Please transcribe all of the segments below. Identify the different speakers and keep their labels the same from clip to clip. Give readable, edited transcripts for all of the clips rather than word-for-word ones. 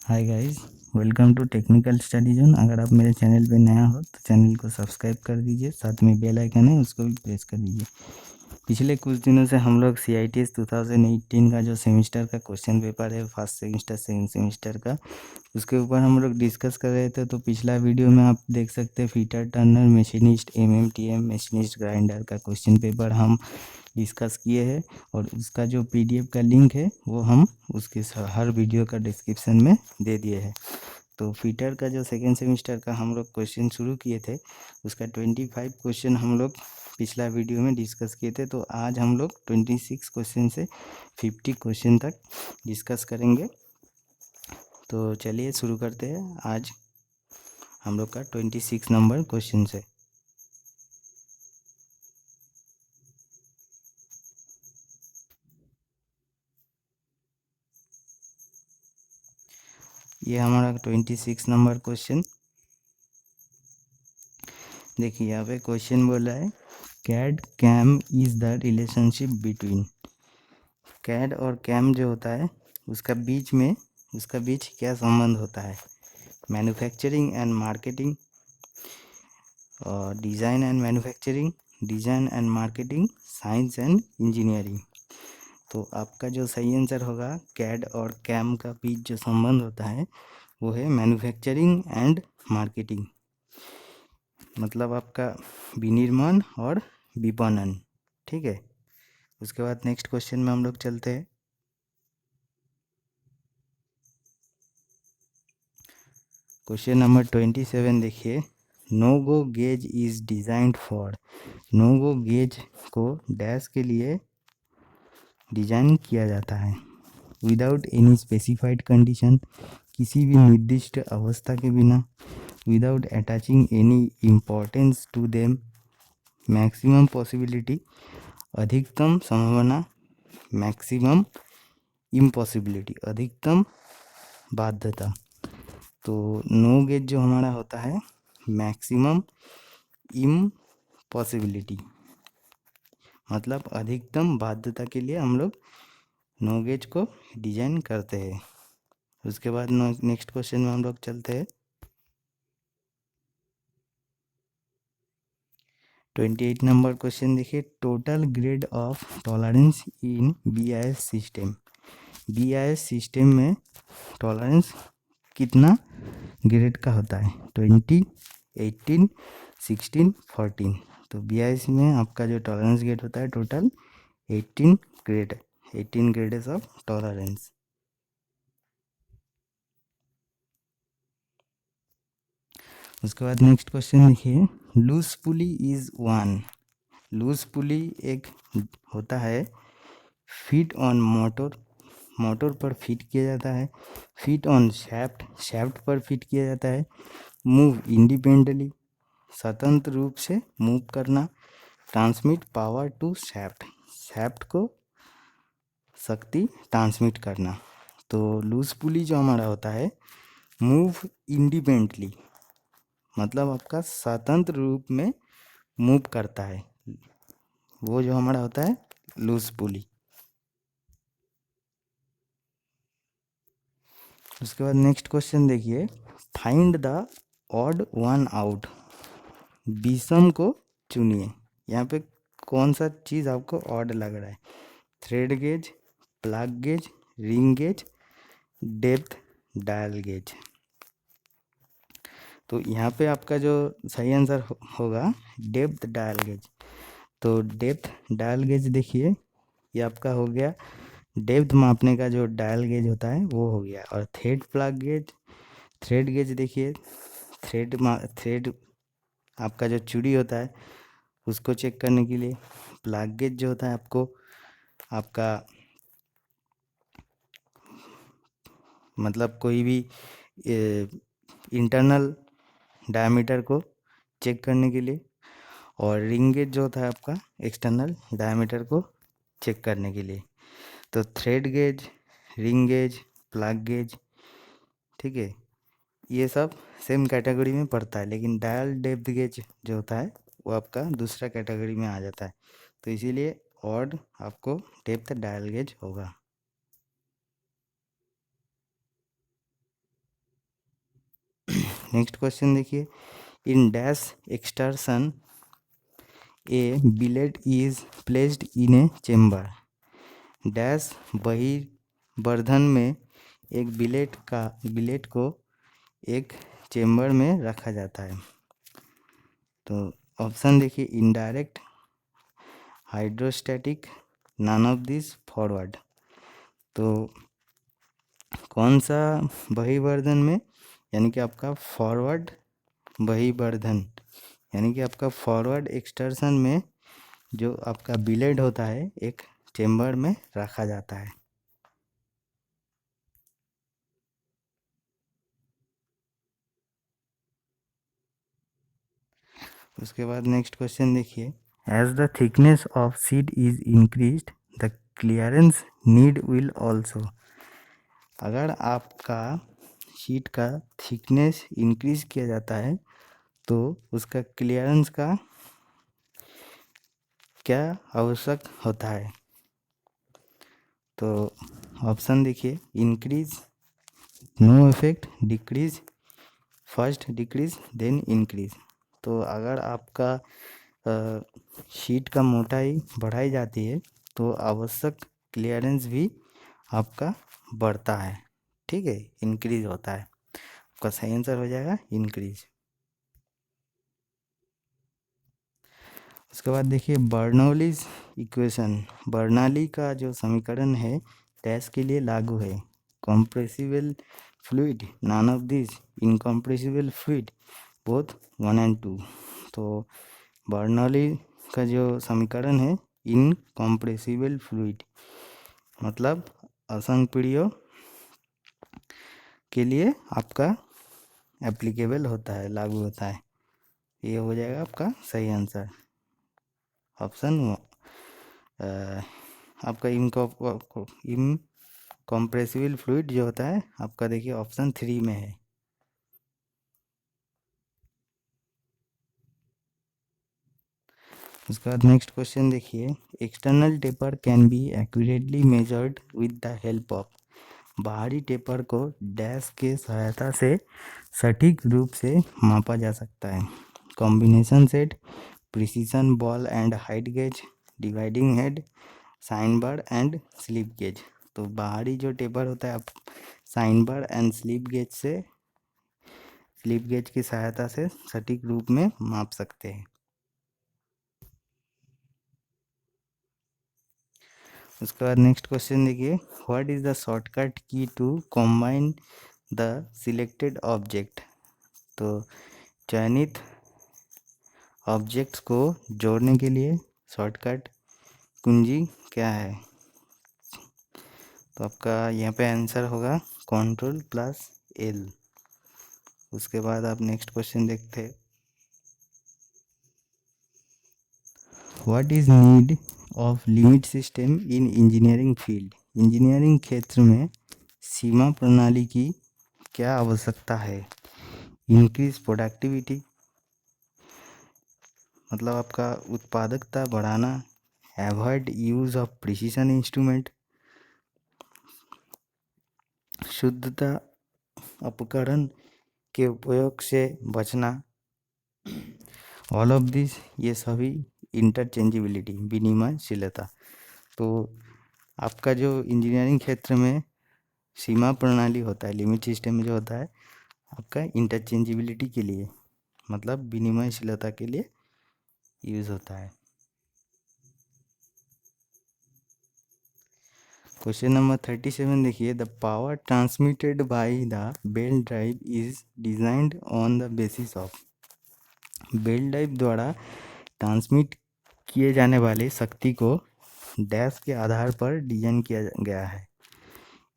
Speaker 1: Hi guys, welcome to technical study zone. अगर आप मेरे चैनल पे नया हो तो चैनल को सब्सक्राइब कर दीजिए, साथ में बेल आइकन है उसको भी प्रेस कर दीजिए। पिछले कुछ दिनों से हम लोग CITS 2018 का जो सेमेस्टर का क्वेश्चन पेपर है, फर्स्ट सेमेस्टर सेकंड सेमेस्टर का, उसके ऊपर हम लोग डिस्कस कर रहे थे। तो पिछला वीडियो में आप देख सकते हैं fitter Turner machinist MMTM machinist grinder का क्वेश्चन पेपर हम डिस्कस किए हैं, और उसका जो PDF का लिंक है वो हम उसके हर वीडियो का डिस्क्रिप्शन में दे दिए हैं। तो फीटर का जो सेकेंड सेमेस्टर का हम लोग क्वेश्चन शुरू किए थे, उसका 25 क्वेश्चन हम लोग पिछला वीडियो में डिस्कस किए थे। तो आज हम लोग 26 क्वेश्चन से 50 क्वेश्चन तक डिस्कस करेंगे। तो चलिए शुरू करते हैं। आज हम लोग का 26 नंबर क्वेश्चन है। ये हमारा 26 नंबर क्वेश्चन। देखिए यहाँ पे क्वेश्चन बोला है CAD CAM is the relationship between. CAD और कैम जो होता है उसका बीच क्या संबंध होता है? मैन्युफैक्चरिंग एंड मार्केटिंग, और design and manufacturing, design and marketing, science and engineering. तो आपका जो सही आंसर होगा, कैड और कैम का बीच जो संबंध होता है वो है मैन्युफैक्चरिंग एंड मार्केटिंग, मतलब आपका विनिर्माण और विपणन। ठीक है। उसके बाद नेक्स्ट क्वेश्चन में हम लोग चलते हैं। क्वेश्चन नंबर 27 देखिए, no go gauge is designed for. No go gauge को डैश के लिए डिजाइन किया जाता है। विदाउट एनी स्पेसिफाइड कंडीशन, किसी भी निर्दिष्ट अवस्था के बिना। Without attaching any importance to them. Maximum possibility, अधिकतम संभावना। मैक्सिमम इम्पॉसिबिलिटी, अधिकतम बाध्यता। तो नो गेज जो हमारा होता है मैक्सिमम इम्पॉसिबिलिटी, मतलब अधिकतम बाध्यता के लिए हम लोग नो गेज को डिजाइन करते हैं। उसके बाद नेक्स्ट क्वेश्चन में हम लोग चलते हैं। 28 नंबर क्वेश्चन देखिए, total grade of tolerance in BIS system. BIS system में टॉलरेंस कितना ग्रेड का होता है? 20, 18, 16, 14। तो BIS में आपका जो टॉलरेंस ग्रेड होता है total 18 grade, 18 grades of tolerance. उसके बाद नेक्स्ट क्वेश्चन देखिए, loose pulley is one. Loose pulley एक होता है, फिट ऑन मोटर, मोटर पर फिट किया जाता है। फिट ऑन शैफ्ट, शैफ्ट पर फिट किया जाता है। मूव इंडिपेंडेंटली, स्वतंत्र रूप से मूव करना। Transmit power to shaft, shaft को शक्ति ट्रांसमिट करना। तो लूज पुली जो हमारा होता है मूव इंडिपेंडेंटली, मतलब आपका स्वतंत्र रूप में मूव करता है, वो जो हमारा होता है लूज पुली। उसके बाद नेक्स्ट क्वेश्चन देखिए, find the odd one out. विषम को चुनिए। यहाँ पे कौन सा चीज़ आपको ऑड लग रहा है? Thread gauge, plug gauge, ring gauge, depth dial gauge. तो यहाँ पे आपका जो सही आंसर होगा डेप्थ डायल गेज। तो डेप्थ डायल गेज देखिए, ये आपका हो गया डेप्थ मापने का जो डायल गेज होता है वो हो गया। और thread plug gauge, thread gauge देखिए, थ्रेड आपका जो चूड़ी होता है उसको चेक करने के लिए। प्लग गेज जो होता है आपको आपका मतलब कोई भी इंटरनल डायमीटर को चेक करने के लिए। और रिंग गेज जो होता है आपका एक्सटर्नल डायमीटर को चेक करने के लिए। तो thread gauge, ring gauge, plug gauge, ठीक है, ये सब सेम कैटेगरी में पड़ता है, लेकिन डायल डेप्थ गेज जो होता है वो आपका दूसरा कैटेगरी में आ जाता है। तो इसीलिए ऑड आपको डेप्थ डायल गेज होगा। नेक्स्ट क्वेश्चन देखिए, in dash extrusion a billet is placed in a chamber. Dash बहिर्वर्धन में एक बिलेट को एक चेम्बर में रखा जाता है। तो ऑप्शन देखिए, indirect, hydrostatic, none of this, forward. तो कौन सा बहिर्वर्धन में, यानी कि आपका फॉरवर्ड बहिर्वर्धन, यानी कि आपका फॉरवर्ड एक्सटर्सन में जो आपका बिलेट होता है एक चेम्बर में रखा जाता है। उसके बाद नेक्स्ट क्वेश्चन देखिए, as the thickness of sheet is increased the clearance need will also. अगर आपका शीट का थिकनेस इंक्रीज किया जाता है तो उसका क्लियरेंस का क्या आवश्यक होता है। तो ऑप्शन देखिए, increase, no effect, decrease, first decrease then increase. तो अगर आपका शीट का मोटाई बढ़ाई जाती है तो आवश्यक क्लियरेंस भी आपका बढ़ता है, ठीक है, इंक्रीज होता है। आपका सही आंसर हो जाएगा इंक्रीज। उसके बाद देखिए, बर्नौलीज इक्वेशन, बर्नौली का जो समीकरण है डैश के लिए लागू है। Compressible fluid, none of this, incompressible fluid, both 1 and 2। तो बर्नौली का जो समीकरण है इनकम्प्रेसिबल फ्लूइड, मतलब असंपीड्य के लिए आपका एप्लीकेबल होता है, लागू होता है। ये हो जाएगा आपका सही आंसर, ऑप्शन आपका इनकम्प्रेसिबल फ्लूइड जो होता है आपका देखिए ऑप्शन 3 में है। उसके बाद नेक्स्ट क्वेश्चन देखिए, external taper can be accurately measured with the help of. बाहरी टेपर को डैश के सहायता से सटीक रूप से मापा जा सकता है। Combination set, precision ball and height gauge, dividing head, sine bar and slip gauge. तो बाहरी जो टेपर होता है आप sine bar and slip gauge की सहायता से सटीक रूप में माप सकते हैं। उसके बाद नेक्स्ट क्वेश्चन देखिए, what is the shortcut key to combine the selected object. तो चयनित ऑब्जेक्ट्स को जोड़ने के लिए शॉर्टकट कुंजी क्या है। तो आपका यहाँ पे आंसर होगा Ctrl+L। उसके बाद आप नेक्स्ट क्वेश्चन देखते हैं, what is need of limit system in engineering field. Engineering क्षेत्र में सीमा प्रणाली की क्या आवश्यकता है। इंक्रीज प्रोडक्टिविटी, मतलब आपका उत्पादकता बढ़ाना, avoid use of precision instrument, शुद्धता उपकरण के उपयोग से बचना, ऑल ऑफ दिस, ये सभी इंटरचेंजेबिलिटी, विनिमयशीलता। तो आपका जो इंजीनियरिंग क्षेत्र में सीमा प्रणाली होता है, लिमिट सिस्टम जो होता है आपका इंटरचेंजेबिलिटी के लिए, मतलब विनिमयशीलता के लिए यूज होता है। क्वेश्चन नंबर 37 देखिए, the power transmitted by the belt drive is designed on the basis of. Belt drive द्वारा ट्रांसमिट किए जाने वाले शक्ति को डैश के आधार पर डिजाइन किया गया है।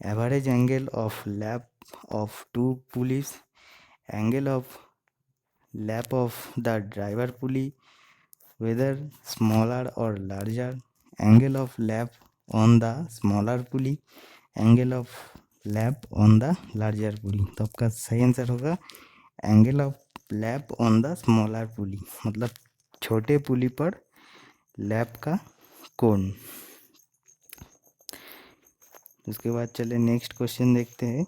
Speaker 1: Average angle of lap of two pulleys, angle of lap of the driver pulley, whether smaller और larger, angle of lap on the smaller pulley, angle of lap on the larger pulley. तो आपका सही answer होगा angle of lap on the smaller pulley, मतलब छोटे पुली पर lap का कोण। उसके बाद चले नेक्स्ट क्वेश्चन देखते हैं,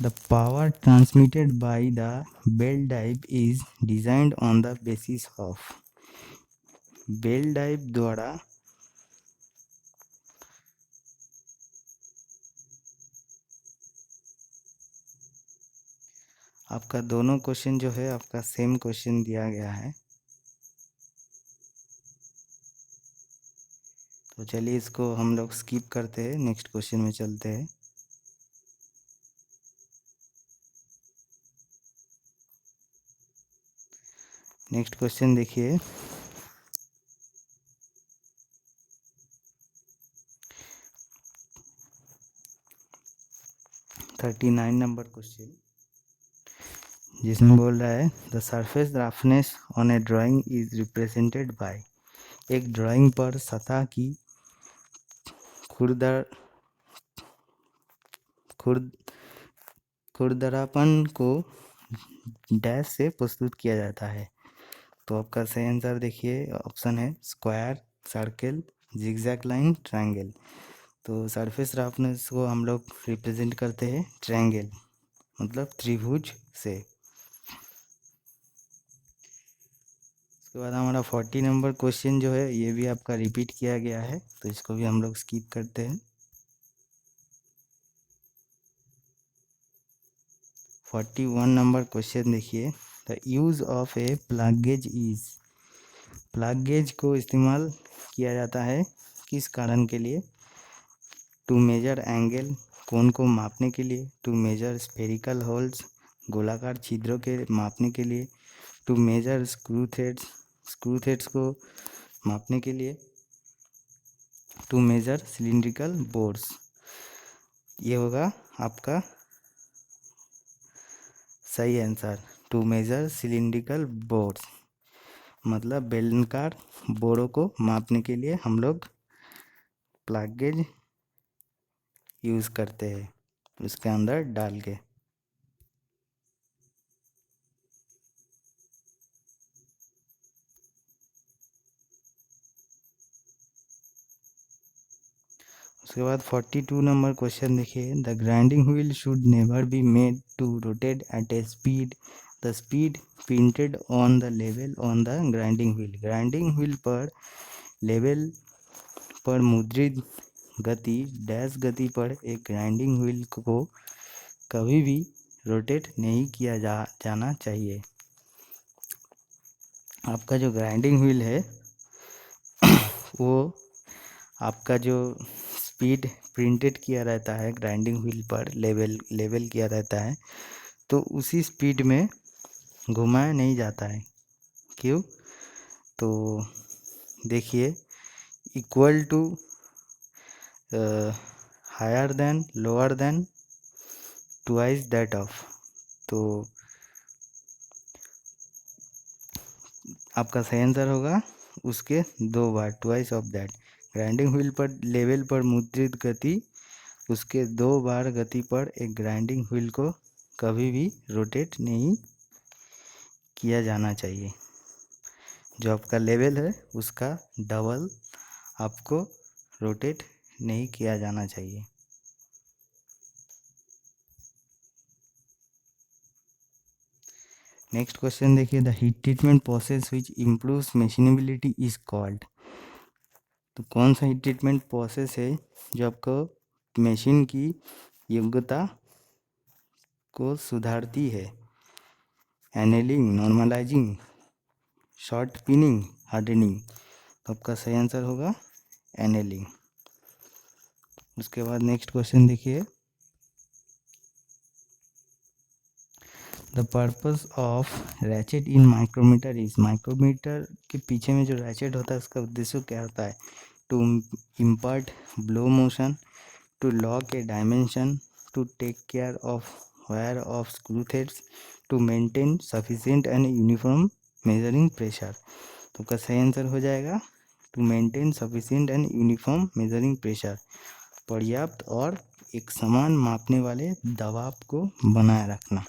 Speaker 1: the power transmitted by the belt type is designed on the basis of. Belt type द्वारा आपका दोनों क्वेश्चन जो है आपका सेम क्वेश्चन दिया गया है। तो चलिए इसको हम लोग स्किप करते हैं, नेक्स्ट क्वेश्चन में चलते हैं। नेक्स्ट क्वेश्चन देखिए, 39 नंबर क्वेश्चन, जिसमें बोल रहा है the surface roughness on A drawing is represented by. एक ड्राइंग पर सतह की खुरदर खुर्द खुरदरापन को डैश से प्रस्तुत किया जाता है। तो आपका सही आंसर देखिए ऑप्शन है square, circle, zigzag line, triangle. तो सरफेस रफनेस को हम लोग रिप्रेजेंट करते हैं ट्रायंगल, मतलब त्रिभुज से। उसके बाद हमारा 40 नंबर क्वेश्चन जो है ये भी आपका रिपीट किया गया है, तो इसको भी हम लोग स्किप करते हैं। 41 नंबर क्वेश्चन देखिए, the use of A plug gauge is. Plug gauge को इस्तेमाल किया जाता है किस कारण के लिए? टू मेजर एंगल, कोण को मापने के लिए। टू मेजर स्फेरिकल होल्स, गोलाकार छिद्रों के मापने के लिए। To measure screw threads, screw threads को मापने के लिए। To measure cylindrical boards. ये होगा आपका सही answer, to measure cylindrical boards, मतलब बेलनाकार बोरों को मापने के लिए हम लोग प्लग गेज यूज़ करते हैं उसके अंदर डाल के। उसके बाद 42 नंबर क्वेश्चन देखिए, the grinding wheel should never be made to rotate at a speed the speed printed on the level on the grinding wheel. Grinding wheel पर लेवल पर मुद्रित गति डैश गति पर एक ग्राइंडिंग व्हील को कभी भी रोटेट नहीं किया जाना चाहिए। आपका जो ग्राइंडिंग व्हील है वो आपका जो स्पीड प्रिंटेड किया रहता है ग्राइंडिंग व्हील पर, लेवल किया रहता है, तो उसी स्पीड में घुमाया नहीं जाता है। क्यों? तो देखिए, equal to, higher than, lower than, twice that of. तो आपका सही आंसर होगा उसके 2 बार, twice of that. Grinding wheel पर लेवल पर मुद्रित गति, उसके 2 बार गति पर एक ग्राइंडिंग व्हील को कभी भी रोटेट नहीं किया जाना चाहिए। जो आपका लेवल है उसका डबल आपको रोटेट नहीं किया जाना चाहिए। नेक्स्ट क्वेश्चन देखिए, the heat treatment process which improves machinability is called. तो कौन सा हीट ट्रीटमेंट प्रोसेस है जो आपको मशीन की योग्यता को सुधारती है? Annealing, normalizing, short peening, hardening. तो आपका सही आंसर होगा एनेलिंग। उसके बाद नेक्स्ट क्वेश्चन देखिए, the purpose of ratchet in micrometer is. Micrometer के पीछे में जो रैचेट होता है उसका उद्देश्य क्या होता है? To impart blow motion, to lock a dimension, to take care of wire of screw threads, to maintain sufficient and uniform measuring pressure. तो का सही आंसर हो जाएगा to maintain sufficient and uniform measuring pressure, पर्याप्त और एक समान मापने वाले दबाव को बनाए रखना।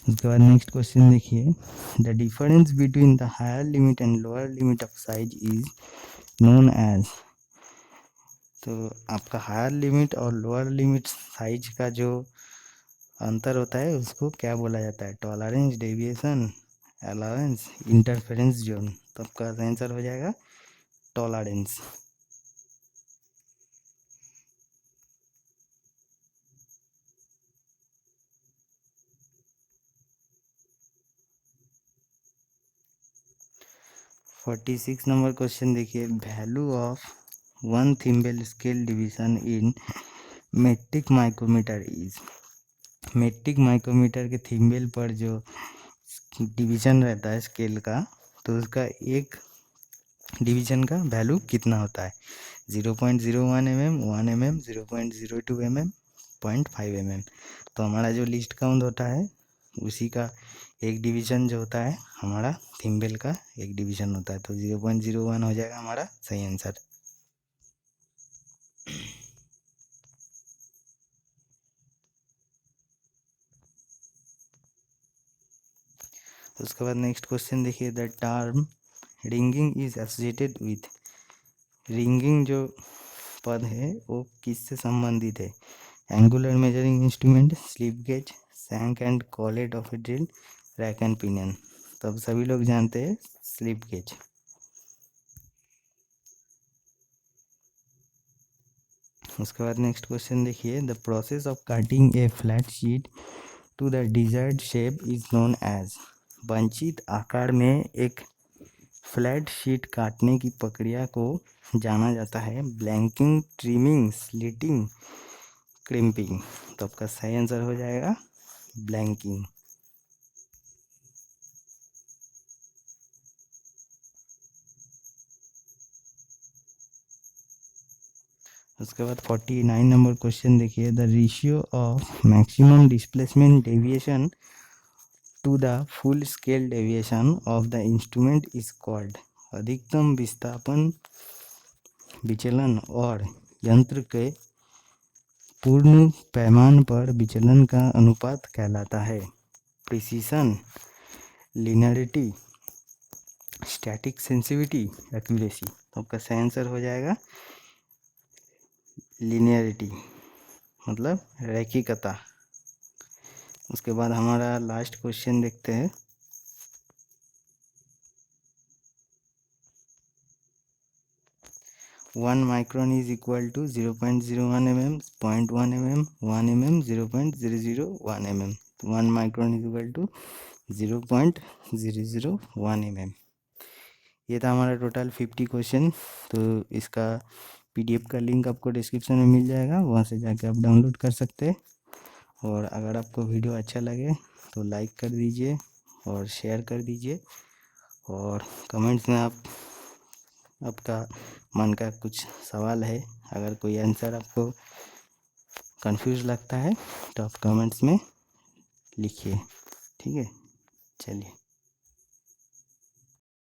Speaker 1: उसके बाद नेक्स्ट क्वेश्चन देखिए, the difference between the higher limit and lower limit of size is known as. तो आपका हायर लिमिट और लोअर लिमिट साइज का जो अंतर होता है उसको क्या बोला जाता है? Tolerance, deviation, allowance, interference zone. तो आपका आंसर हो जाएगा tolerance. Forty six number question देखिए, value of one thimble scale division in metric micrometer is. Metric micrometer के थिम्बल पर जो डिवीजन रहता है स्केल का, तो उसका एक डिवीजन का वैल्यू कितना होता है? 0.01 mm, 1 mm, 0.02 mm, 0.5 mm। तो हमारा जो लिस्ट काउंट होता है उसी का एक डिवीजन जो होता है हमारा थिम्बल का एक डिवीजन होता है, तो 0.01 हो जाएगा हमारा सही आंसर। उसके बाद नेक्स्ट क्वेश्चन देखिए, the term wringing is associated with. Wringing जो पद है वो किससे संबंधित है? Angular measuring instrument, slip gauge, shank and collet of a drill, rack and pinion. तो अब सभी लोग जानते हैं स्लिप गेज। उसके बाद नेक्स्ट क्वेश्चन देखिए, the process of cutting a flat sheet to the desired shape is known as. वंचित आकार में एक फ्लैट शीट काटने की प्रक्रिया को जाना जाता है ब्लैंकिंग, ट्रिमिंग, स्लिटिंग, क्रिम्पिंग। तो आपका सही आंसर हो जाएगा ब्लैंकिंग। उसके बाद 49 नंबर क्वेश्चन देखिए, the ratio of maximum displacement deviation to the full scale deviation of the instrument is called. अधिकतम विस्थापन विचलन और यंत्र के पूर्ण पैमाने पर विचलन का अनुपात कहलाता है। Precision, linearity, static sensitivity, accuracy. तो आपका सही आंसर हो जाएगा लिनियरिटी, मतलब रैखिकता। उसके बाद हमारा लास्ट क्वेश्चन देखते हैं, 1 micron is equal to 0.01 mm, 0.1 mm, 1 mm, 0.001 mm। 1 micron is equal to 0.001 mm। ये था हमारा टोटल 50 क्वेश्चन। तो इसका पीडीएफ का लिंक आपको डिस्क्रिप्शन में मिल जाएगा, वहाँ से जाके आप डाउनलोड कर सकते हैं। और अगर आपको वीडियो अच्छा लगे तो लाइक कर दीजिए और शेयर कर दीजिए, और कमेंट्स में आपका मन का कुछ सवाल है, अगर कोई आंसर आपको कंफ्यूज लगता है तो आप कमेंट्स में लिखिए। ठीक है, चलिए।